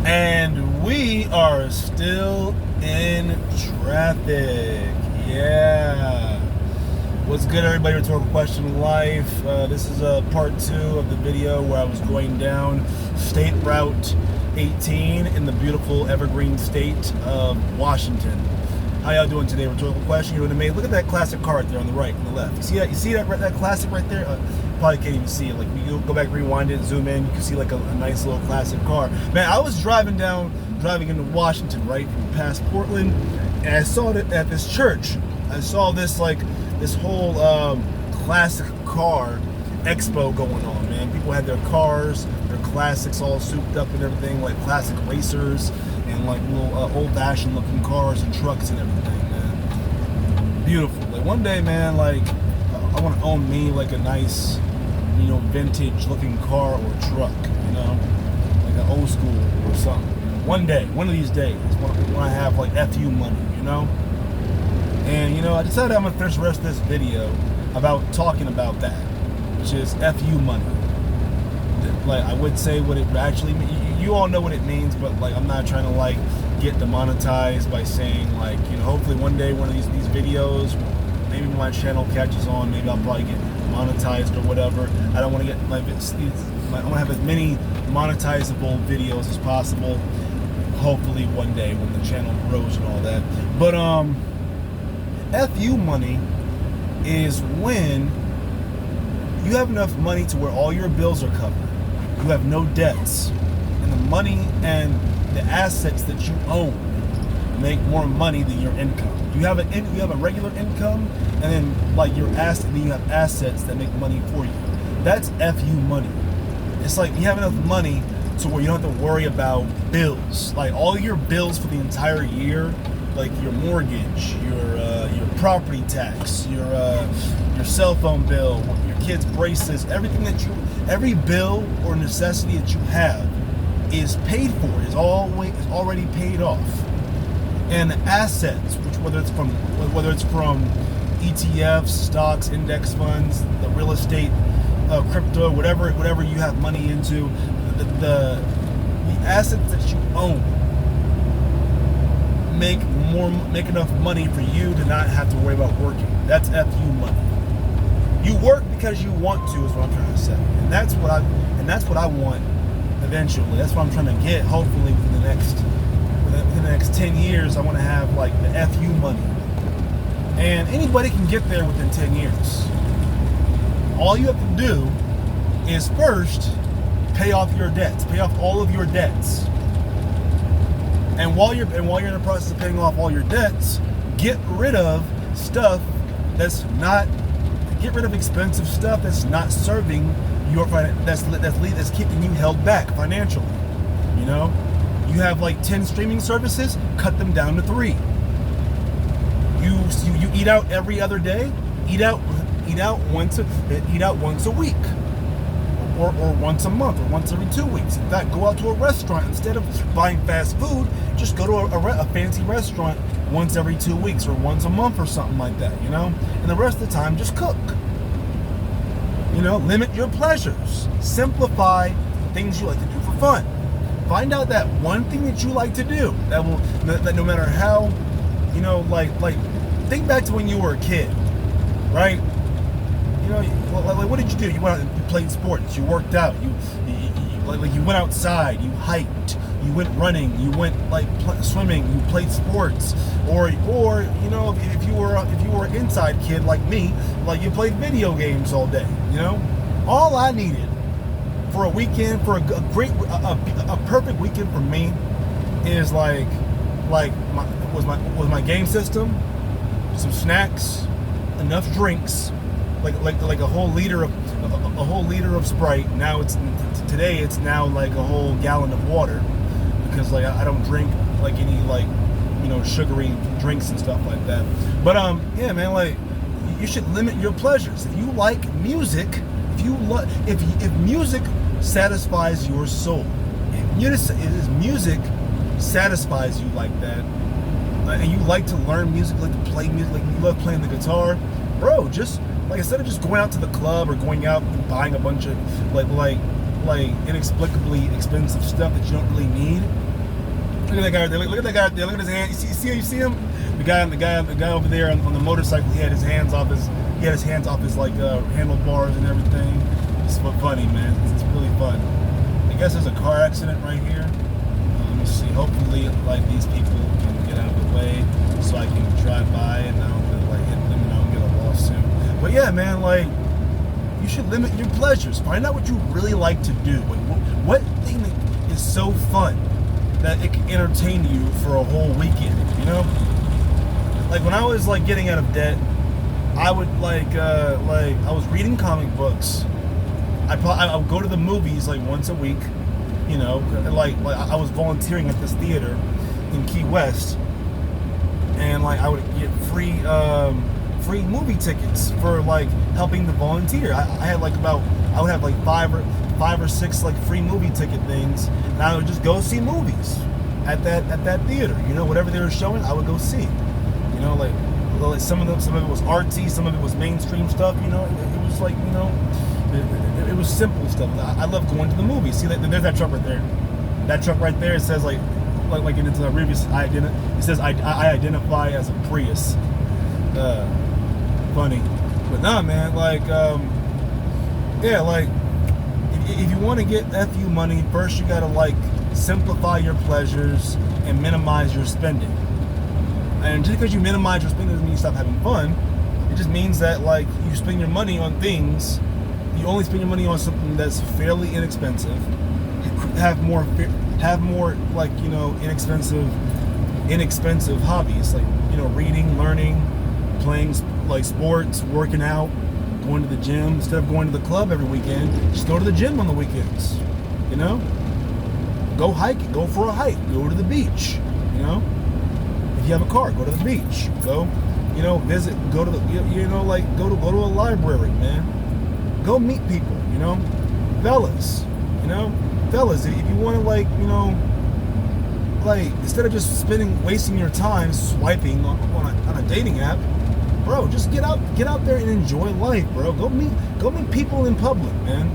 And we are still in traffic. Yeah. What's good, everybody? Rhetorical Question Life. This is part 2 of the video where I was going down State Route 18 in the beautiful evergreen state of Washington. How y'all doing today? Rhetorical question. You're amazing. Look at that classic car right there on the right, on the left. You see that? You see that classic right there? Probably can't even see it. Like, you go back, rewind it, zoom in, you can see like a nice little classic car. Man, I was driving into Washington, right, from past Portland, and I saw it at this church. I saw this whole classic car expo going on, man. People had their cars, their classics all souped up and everything, like classic racers and like little old-fashioned looking cars and trucks and everything, man. Beautiful. Like one day, man, like I want to own me like a nice, vintage looking car or truck, like an old school or something. One day, one of these days, when I have like FU money, And I decided I'm gonna finish the rest of this video about talking about that, which is FU money. Like I would say what it actually means. You all know what it means, but like I'm not trying to like get demonetized by saying like hopefully one day one of these videos, maybe my channel catches on, maybe I'll probably get monetized or whatever. I don't want to get like I want to have as many monetizable videos as possible. Hopefully one day when the channel grows and all that. But FU money is when you have enough money to where all your bills are covered. You have no debts, and the money and the assets that you own make more money than your income. You have a regular income, and then like your asset, then you have assets that make money for you. That's FU money. It's like you have enough money to where you don't have to worry about bills. Like all your bills for the entire year, like your mortgage, your property tax, your cell phone bill, your kids' braces, every bill or necessity that you have is paid for. Is already paid off. And the assets, which whether it's from ETFs, stocks, index funds, the real estate, crypto, whatever you have money into, the assets that you own make enough money for you to not have to worry about working. That's FU money. You work because you want to, is what I'm trying to say, and that's what I want eventually. That's what I'm trying to get. Hopefully within the next 10 years, I want to have like the FU money, and anybody can get there within 10 years. All you have to do is first pay off your debts, pay off all of your debts. And while you're in the process of paying off all your debts, get rid of expensive stuff that's not serving your that's keeping you held back financially. You have like 10 streaming services, cut them down to 3. You eat out every other day, eat out once a week. Or once a month, or once every 2 weeks. In fact, go out to a restaurant. Instead of buying fast food, just go to a fancy restaurant once every 2 weeks, or once a month, or something like that, And the rest of the time, just cook. Limit your pleasures. Simplify things you like to do for fun. Find out that one thing that you like to do that no matter how, like think back to when you were a kid, right? Like what did you do? You went out and you played sports. You worked out. You went outside. You hiked. You went running. You went swimming. You played sports. Or if you were an inside kid like me, like you played video games all day. All I needed for a weekend, for a perfect weekend for me, is was my game system, some snacks, enough drinks. Like a whole liter of Sprite. Now today it's now like a whole gallon of water, because like I don't drink like any sugary drinks and stuff like that. But yeah, man, like you should limit your pleasures. If you like music, if music satisfies your soul, if music satisfies you like that, and you like to learn music, like to play music, like you love playing the guitar, bro, just like instead of just going out to the club or going out and buying a bunch of like inexplicably expensive stuff that you don't really need, Look at that guy right there. Look at that guy right there. Look at his hand. You see him? The guy over there on the motorcycle. He had his hands off his like handlebars and everything. It's funny, man. It's really fun. I guess there's a car accident right here. Let me see. Hopefully, like these people can get out of the way so I can drive by and I don't have to like hit them and I don't get a lawsuit. But yeah, man, like you should limit your pleasures. Find out what you really like to do. What thing is so fun that it can entertain you for a whole weekend, you know? Like when I was like getting out of debt, I would like I was reading comic books. I would go to the movies like once a week, you know, like I was volunteering at this theater in Key West, and like I would get free movie tickets for like helping the volunteer. I would have like five or six like free movie ticket things, and I would just go see movies at that theater. You know, whatever they were showing, I would go see. You know, like some of it was artsy, some of it was mainstream stuff. You know, it was like, you know, it was simple stuff. I love going to the movies. See, there's that truck right there. That truck right there. It says like in its previous it says I identify as a Prius. Funny, but nah, man. Like, yeah, like if you want to get FU money, first you gotta like simplify your pleasures and minimize your spending. And just because you minimize your spending doesn't mean you stop having fun. It just means that like you spend your money on things. You only spend your money on something that's fairly inexpensive. Have more like, you know, inexpensive hobbies, like, you know, reading, learning, playing like sports, working out, going to the gym. Instead of going to the club every weekend, just go to the gym on the weekends. You know, go hiking, go for a hike, go to the beach. You know, if you have a car, go to the beach. Go, you know, visit, go to the, you know, like go to a library, man. Go meet people, you know, fellas, if you want to, like, you know, like, instead of just wasting your time swiping on a dating app, bro, just get out there and enjoy life, bro. Go meet people in public, man.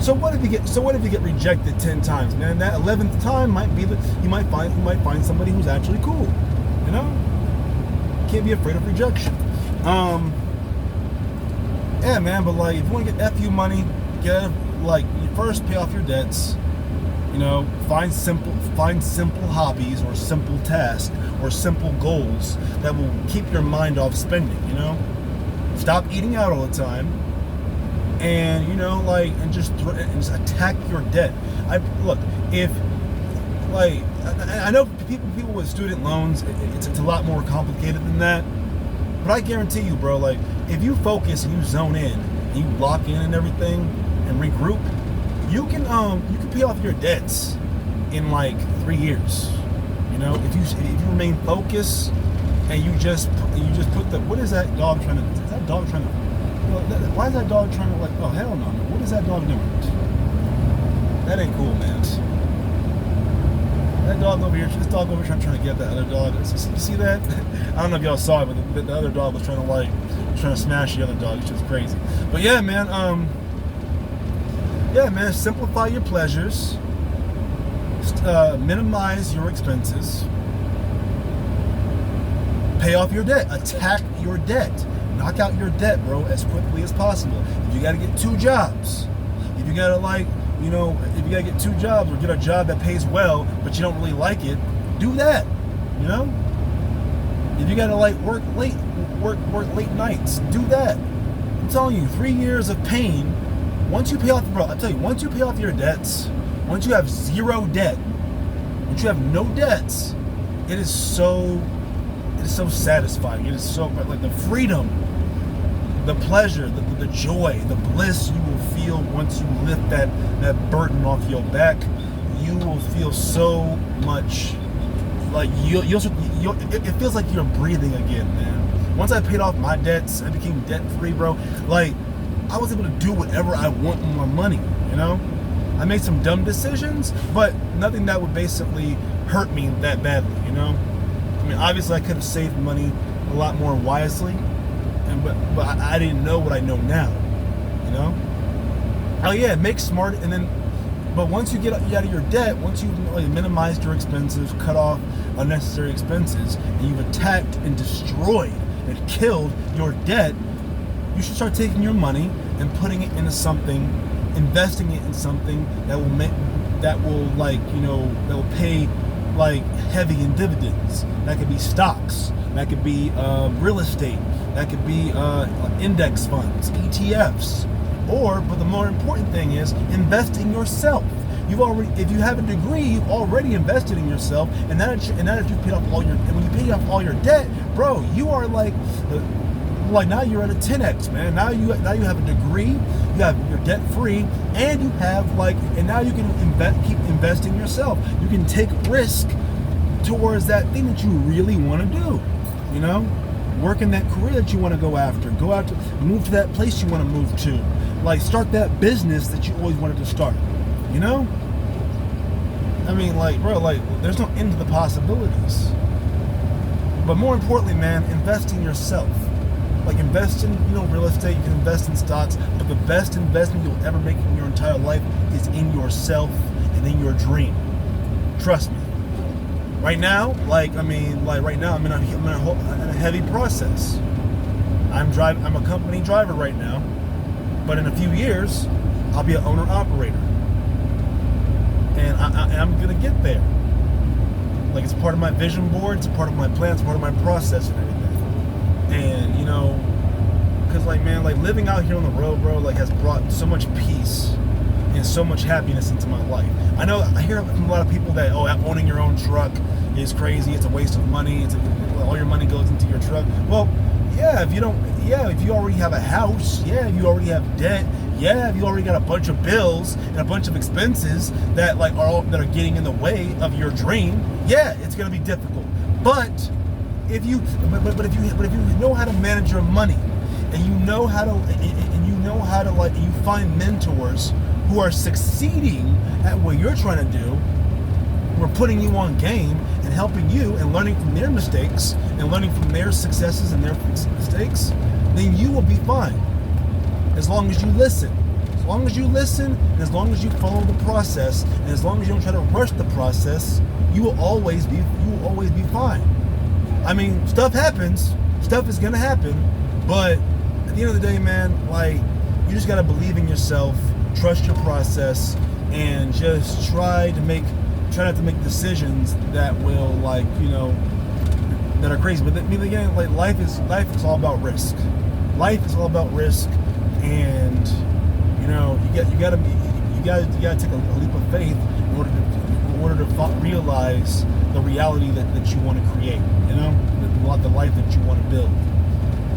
So what if you get rejected 10 times, man? That 11th time you might find somebody who's actually cool, you know? Can't be afraid of rejection. Yeah, man, but like, if you want to get FU money, you first pay off your debts. You know, find simple hobbies or simple tasks or simple goals that will keep your mind off spending. You know, stop eating out all the time, and you know, like, and just attack your debt. I know people with student loans, it's a lot more complicated than that. But I guarantee you, bro, like, if you focus and you zone in and you lock in and everything and regroup, you can pay off your debts in like 3 years. You know, if you remain focused and you just put what is that dog trying to? Is that dog trying to? Why is that dog trying to, like? Oh, hell no! What is that dog doing? That ain't cool, man. That dog over here, this dog over here trying to get that other dog. You see that? I don't know if y'all saw it, but the other dog was trying to smash the other dog. It's just crazy. But yeah, man. Simplify your pleasures. Minimize your expenses. Pay off your debt. Attack your debt. Knock out your debt, bro, as quickly as possible. If you got to get 2 jobs, if you got to if you gotta get 2 jobs or get a job that pays well, but you don't really like it, do that. You know? If you gotta like work late nights, do that. I'm telling you, 3 years of pain. Once you pay off your debts, once you have 0 debt, once you have no debts, it is so satisfying. It is so, like, the freedom, the pleasure, the joy, the bliss you will feel once you lift that burden off your back. You will feel so much like it feels like you're breathing again, man. Once I paid off my debts, I became debt free, bro. Like, I was able to do whatever I want with my money, you know? I made some dumb decisions, but nothing that would basically hurt me that badly, you know? I mean, obviously I could have saved money a lot more wisely, but I didn't know what I know now, you know? Oh yeah, make smart, and then But once you get out of your debt, once you've minimized your expenses, cut off unnecessary expenses, and you've attacked and destroyed and killed your debt, you should start taking your money and putting it into something, investing it in something that will pay heavy in dividends. That could be stocks. That could be real estate. That could be index funds, ETFs. But the more important thing is invest in yourself. If you have a degree, you've already invested in yourself, and now that you've paid off when you pay off all your debt, bro, you are now you're at a 10x, man. Now you have a degree, you're debt free, and you have and now you can keep investing in yourself. You can take risk towards that thing that you really want to do. Work in that career that you want to go after. Move to that place you want to move to. Start that business that you always wanted to start. I mean, bro, there's no end to the possibilities. But more importantly, man, invest in yourself. Invest in, real estate. You can invest in stocks, but the best investment you'll ever make in your entire life is in yourself and in your dream. Trust me. Right now, right now, I'm in a heavy process. I'm a company driver right now, but in a few years, I'll be an owner-operator. And I'm going to get there. It's part of my vision board, it's part of my plan, it's part of my process and everything. And, because, living out here on the road, bro, has brought so much peace and so much happiness into my life. I hear from a lot of people that, owning your own truck is crazy, it's a waste of money, all your money goes into your truck. Well, if you already have a house, if you already have debt, if you already got a bunch of bills and a bunch of expenses that are getting in the way of your dream, it's gonna be difficult. But if you know how to manage your money, and you find mentors who are succeeding at what you're trying to do, who are putting you on game and helping you and learning from their mistakes and learning from their successes and their mistakes, then you will be fine. As long as you listen. As long as you listen, and as long as you follow the process, and as long as you don't try to rush the process, you will always be fine. I mean, stuff happens. Stuff is gonna happen, but at the end of the day, man, you just gotta believe in yourself, trust your process, and just try not to make decisions that will that are crazy. But again, life is all about risk. Life is all about risk, and you gotta take a leap of faith in order to realize the reality that you want to create. The life that you want to build.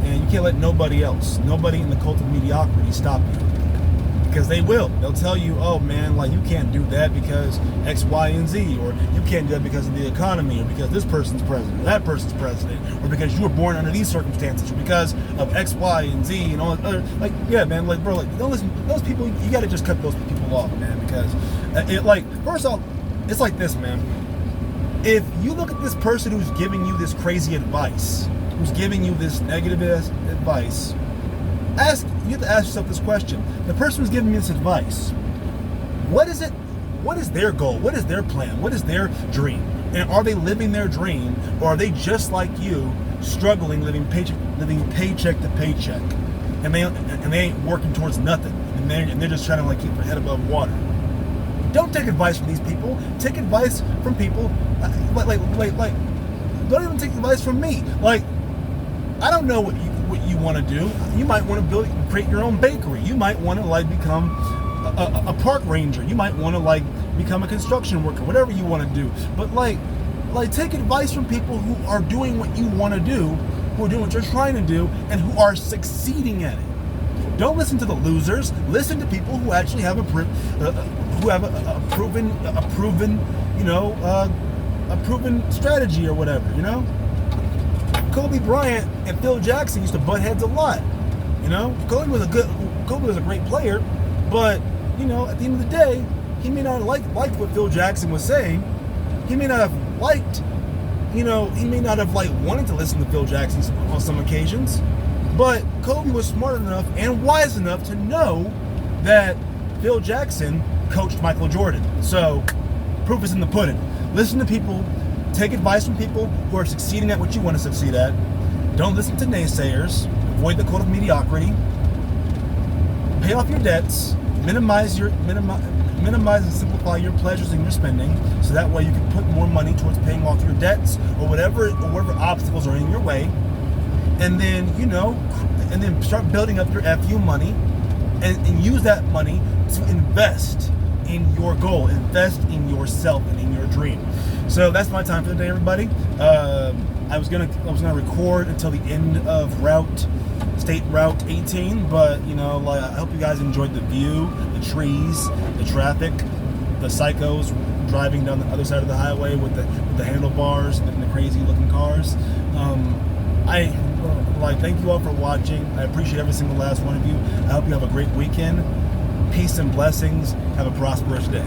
And you can't let nobody in the cult of mediocrity stop you. Because they will. They'll tell you, oh man, you can't do that because X, Y, and Z, or you can't do that because of the economy, or because this person's president, or that person's president, or because you were born under these circumstances, or because of X, Y, and Z, and all that other, bro, don't listen. Those people, you gotta just cut those people off, man, because first off, it's like this, man. If you look at this person who's giving you this crazy advice, who's giving you this negative advice, you have to ask yourself this question. The person who's giving me this advice, what is it? What is their goal? What is their plan? What is their dream? And are they living their dream, or are they just like you, struggling, living paycheck to paycheck, and they ain't working towards nothing, and they're just trying to keep their head above water? Don't take advice from these people. Take advice from people don't even take advice from me. I don't know what you want to do. You might want to create your own bakery. You might want to become a park ranger. You might want to become a construction worker. Whatever you want to do. But take advice from people who are doing what you want to do, who are doing what you're trying to do, and who are succeeding at it. Don't listen to the losers. Listen to people who actually have a proven strategy or whatever. Kobe Bryant and Phil Jackson used to butt heads a lot. Kobe was a great player, but at the end of the day, he may not have liked what Phil Jackson was saying. He may not have liked, he may not have wanted to listen to Phil Jackson on some occasions. But Kobe was smart enough and wise enough to know that Phil Jackson coached Michael Jordan. So proof is in the pudding. Listen to people, take advice from people who are succeeding at what you want to succeed at. Don't listen to naysayers. Avoid the code of mediocrity. Pay off your debts. Minimize and simplify your pleasures and your spending, so that way you can put more money towards paying off your debts or whatever obstacles are in your way. And then, and then start building up your FU money and use that money to invest in your goal, invest in yourself and in your dream. So that's my time for the day, everybody. I was gonna record until the end of State Route 18, but I hope you guys enjoyed the view, the trees, the traffic, the psychos driving down the other side of the highway with the handlebars and the crazy looking cars. Thank you all for watching. I appreciate every single last one of you. I hope you have a great weekend. Peace and blessings. Have a prosperous day.